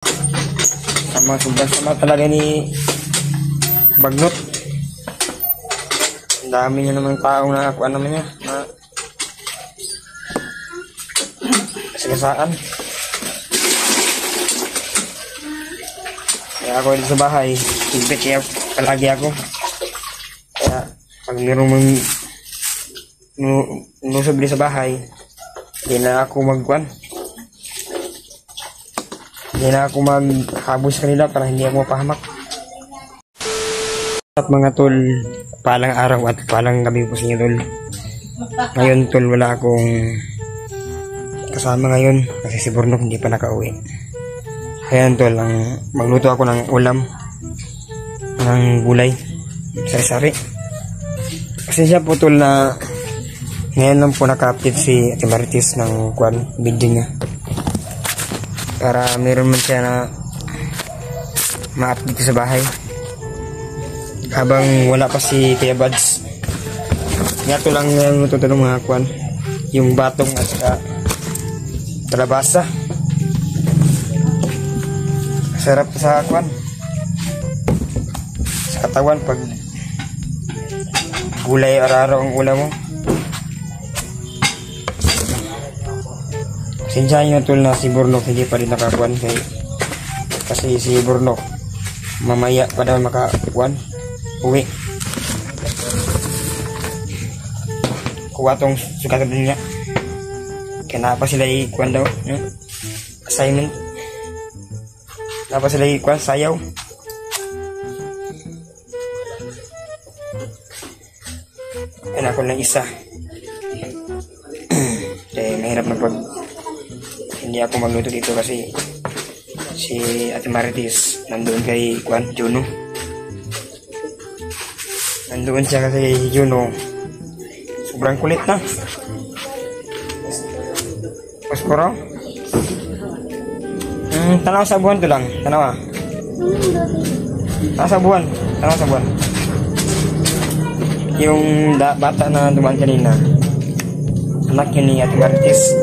Sobrang sama talaga ni Bagnot. Ang dami niya namang taong nakakuha naman niya na kasagasaan. Kaya ako dito sa bahay, higpit kaya palagi ako. Kaya pag mayroong nusob din sa bahay, hindi na ako magkuhan. Hindi na ako maghabos kanila para hindi ako mapahamak. At mga tol, palang araw at palang gabi po sa inyo tol. Ngayon tol, wala akong kasama ngayon kasi si Burnok hindi pa nakauwi. Ayan tol, magluto ako ng ulam ng gulay, sari-sari. Kasi siya po tol na ngayon lang po naka-update si Ate Marites ng video niya. Para meron man siya na ma-update sa bahay. Habang wala pa si Kuya Buds. Nga to lang yung natutunan mga yung batong at saka kalabasa. Sarap sa sa katawan pag gulay araw-araw ang ulam mo. Sinsyahan nyo tol na si Burnok hindi pa rin nakakuan kasi si Burnok mamaya pa daw makakuan uwi. Kuha tong sukatan din niya. Kaya pa sila ikuan daw assignment. Napa sila ikuan sayaw. Kaya ako lang isa. Kaya mahirap na pag hindi ako magluto dito kasi si Ate Marites nandoon kay Juno. Nandoon siya kasi si Juno sobrang kulit na. Posporo? Tanaw sa buwan to lang. Tanaw sa buwan. Tanaw sa buwan. Yung bata na dumaan kanina, anak yun ni Ate Marites.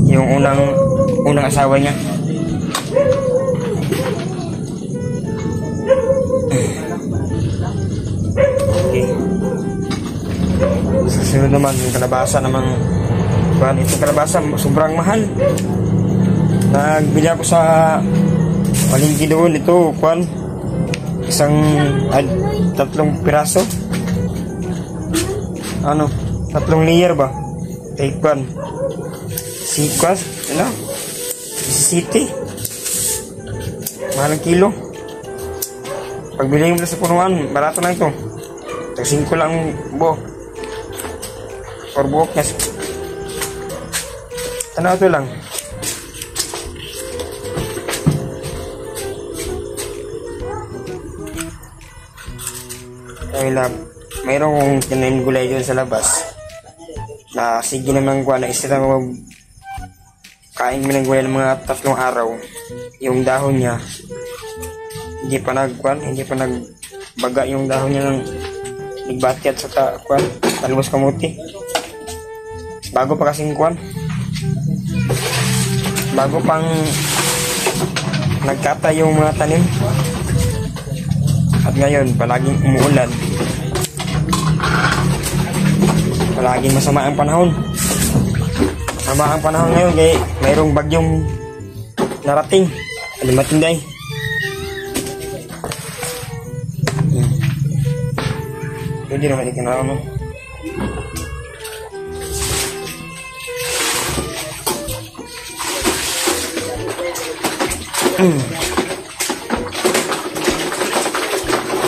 Yung unang asawa niya. Okay. Susunod naman yung kalabasa namang itong kalabasa sobrang mahal. Nagbili ako sa palengke doon ito isang 3 piraso 3 layer ba sikwas city mahal ang kilo. Pagbili mo sa punuan barato lang ito, 5 lang buo or buok niya. Ito lang mayroong kinain gulay dyan sa labas na sige naman na isa lang kain mo ng gulay ng mga 3 araw. Yung dahon niya hindi pa nagbaga yung dahon niya ng nagbati at saka talbos kamuti. Bago pa kasing bago pang nagkata yung mga tanim. At ngayon palaging umuulan, palaging masama ang panahon. Masama ang panahon ngayon kaya mayroong bagyong narating. Alimatinday. Pwede naman ikinao no.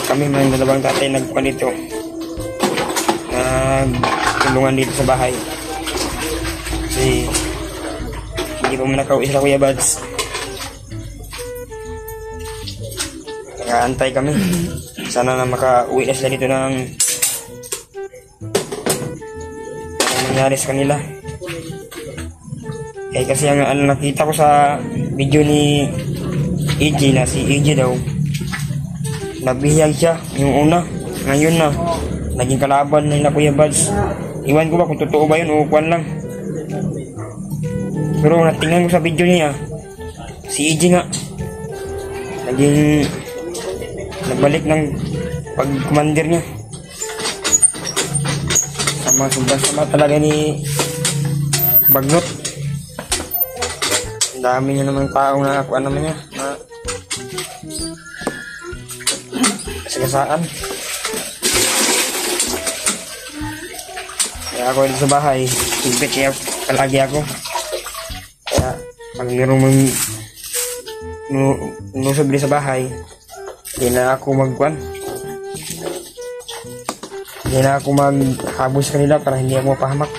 Kami mga dalawang tatay nagkuhan dito, nagtulungan dito sa bahay kasi hindi pa manakauwi sila Kuya Buds. Nag-aantay kami sana na makauwi na sila dito ng nangyari sa kanila. Kasi ang nakita ko sa video ni EJ na si EJ daw nabihag siya yung una. Ngayon na naging kalaban nila Kuya Buds. Iwan ko ba kung totoo ba yun o kwan lang. Pero natingnan ko sa video niya, si EJ nga, naging nagbalik ng pag-commander niya. Sobrang sama talaga ni Bagnot. Ang dami niya namang tao na kuha naman niya na kasagasaan. Kaya ako dito sa bahay, higpit siya palagi ako. Kaya pag mayroong nusob din sa bahay, hindi na ako magkuhan. Hindi na ako maghabol sa kanila para hindi ako mapahamak.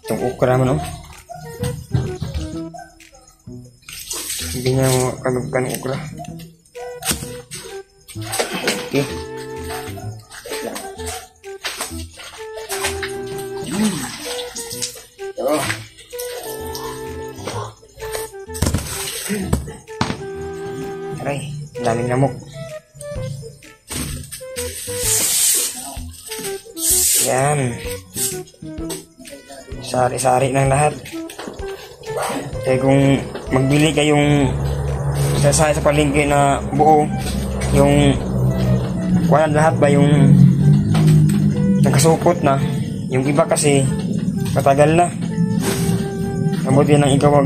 Itong okra naman, oh. Hindi niya mo kalugkan okra. Okay. Ito. Aray, daming lamok. Yan. Sari-sari ng lahat. Kaya kung magbili kayong sa palengke na buo, yung wala lahat ba yung nakasupot na, yung iba kasi matagal na. Mabuti nang ikaw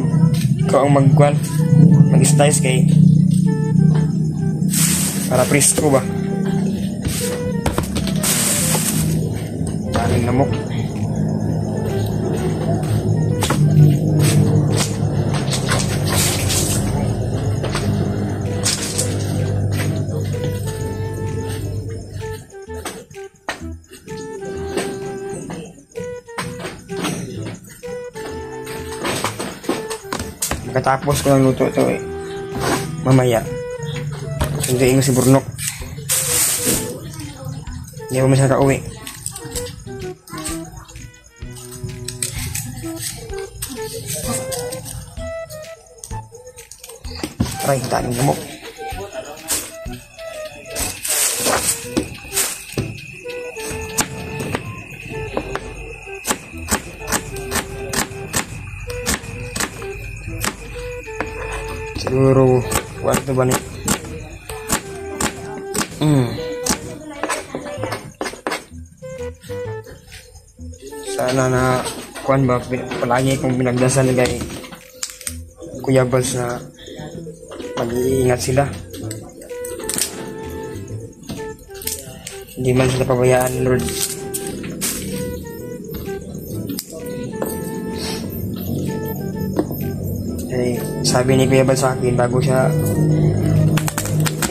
ang mag-slice kay para presko ba. Daming lamok. Pagkatapos ko lang luto ito mamaya sunduin ko si Burnok. Hindi ako masyadong kauwi. Aray, daming lamok. Siguro kwarto ba ni? Sana na kuan ba palagi kong pinagdasal kay Kuya Bals na mag-iingat sila. Hindi man sila pabayaan, Lord. Eh, sabi ni Kuya Bals sa akin bago siya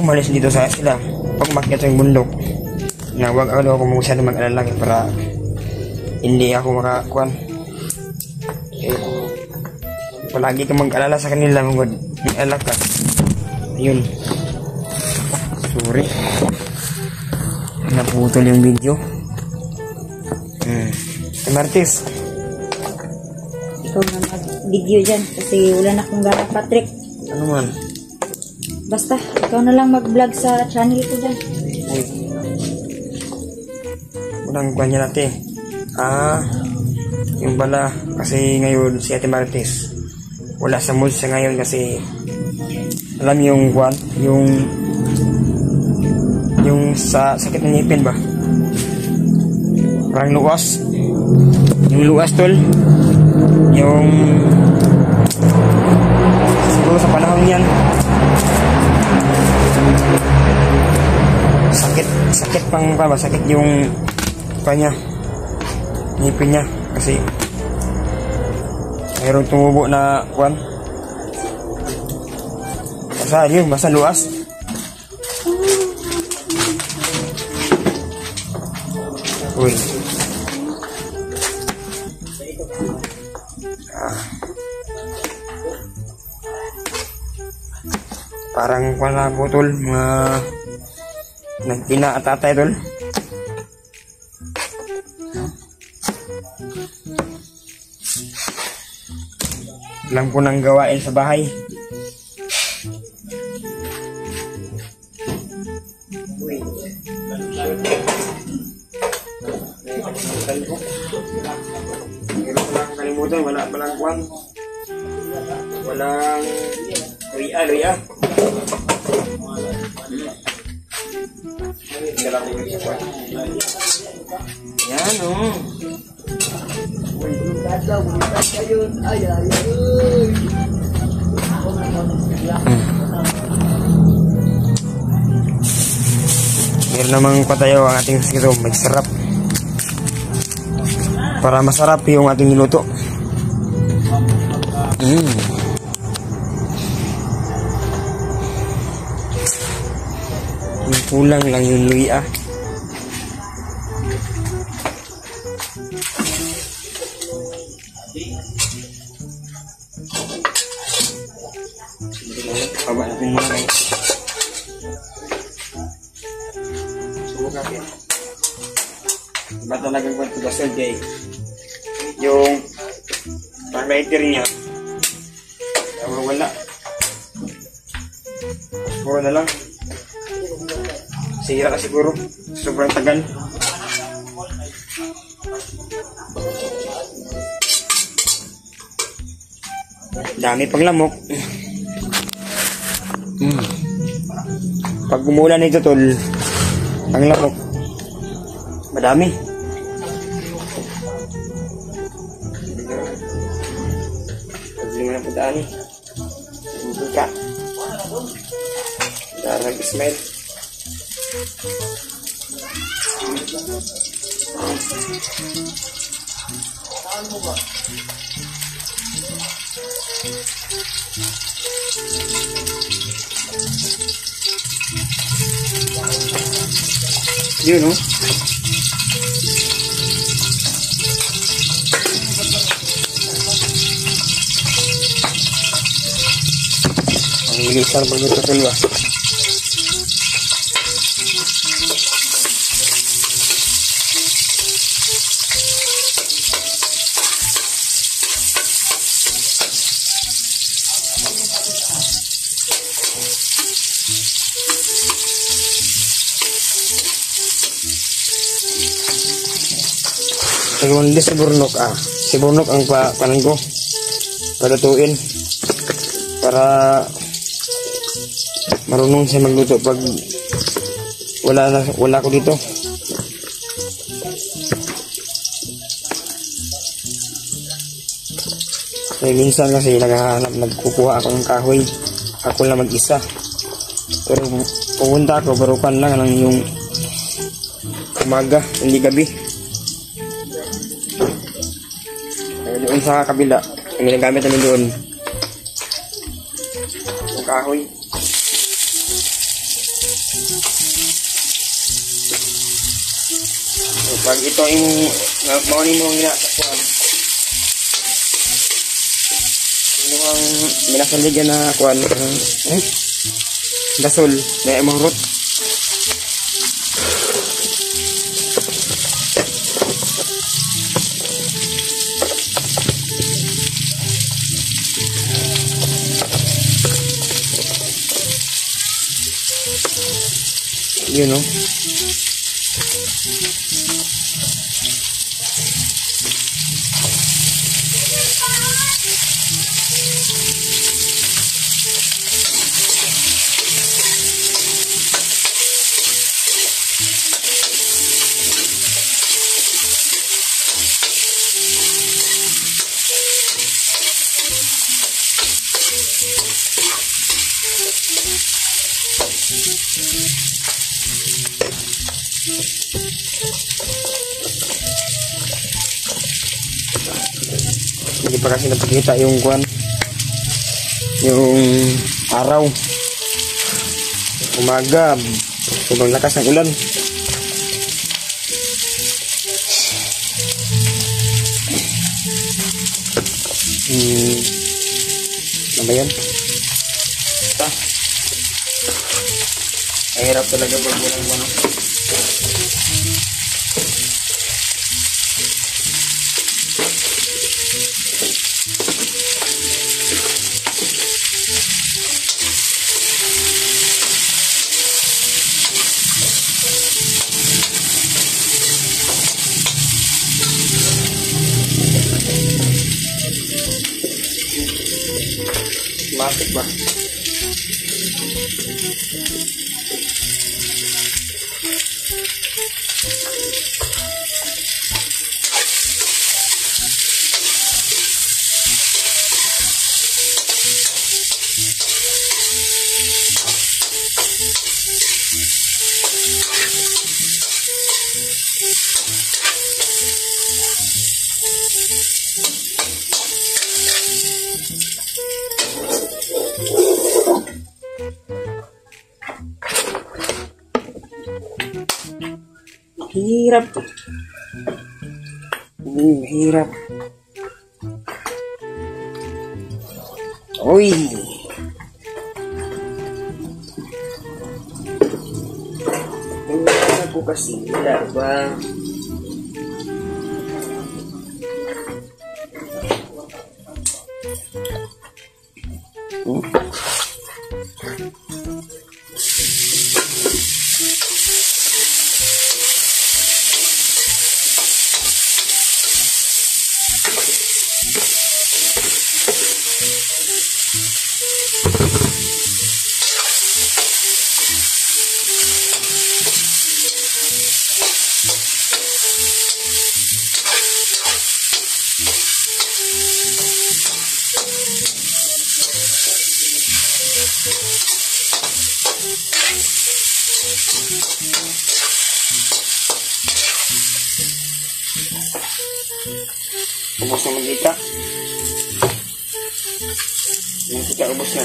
umalis dito sa sila, pag umakyat sa bundok, na wag ako masyado mag-alala para hindi ako makakuan. Eh, palagi ka mag-alala sa kanila, mag-alala ka. Ayun. Sorry. Naputol yung video. Martis. Ikaw na mag-video dyan kasi wala na akong gana, Patrick. Ano man? Basta, ikaw na lang mag-vlog sa channel ko dyan. Uy. Unang kuhan niya natin. Yung bala kasi ngayon si Ate Martis wala sa mood siya ngayon kasi alam yung kuhan, yung sa sakit ng ngipin ba? Parang luwas. Yung luwas tol. Yung siguro sa panahon yan sakit pang ba? Sakit yung kanya ngipin niya kasi mayroong tumubo na kuwan. Basta luwas. Uy. Parang wala po tol, mga nagtina at atay tol. Lang po ng gawain sa bahay. Uy. Kalimutan ko. Pero wala akong kalimutan. Wala palang kwan. Walang luya. Dala ko yung kwan. Yan o. Meron namang patayo ang ating sito. Magsarap. Para masarap yung ating niluto. Yung kulang lang yung luya. Baba natin muna kayo. Subukan natin. Iba talagang kwanto gasol kay yung lighter niya wala. Puro na lang. Sira ka siguro. Sobrang tagal. Dami pang lamok. Pag umulan ito tol, ang lamok madami. Pagling na puntaan buka darag smile. Yun no? Ang bilisan pagluto tulwa. Segundo si Burnok ang panan ko palutuin para marunong siya magluto pag wala ko dito. Minsan kasi nagkukuha ako ng kahoy, ako lang mag-isa, pero pupunta ako pero kan lang yung umaga, hindi gabi. Doon sa kabila, ang ginagamit namin doon yung kahoy. So, pag ito yung maunin mo ginasakwan, yung ang minasaligan na kuwan, gasol na imong root. You know. Hindi pa kasi napakita yung kuwan, yung araw. Umaga, sobrang lakas ng ulan. Ano ba yan? Basta mahirap talaga pag walang ano. Batik ba? Hirap. Hirap. Uy. Tingnan ako kasi wala ba? Ubos na mantika. Mantika ubos na.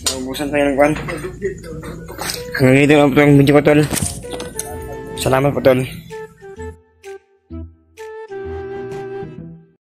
Naubusan tayo ng kwan. Hanggang dito lang po itong video ko, tol. Salamat po, tol.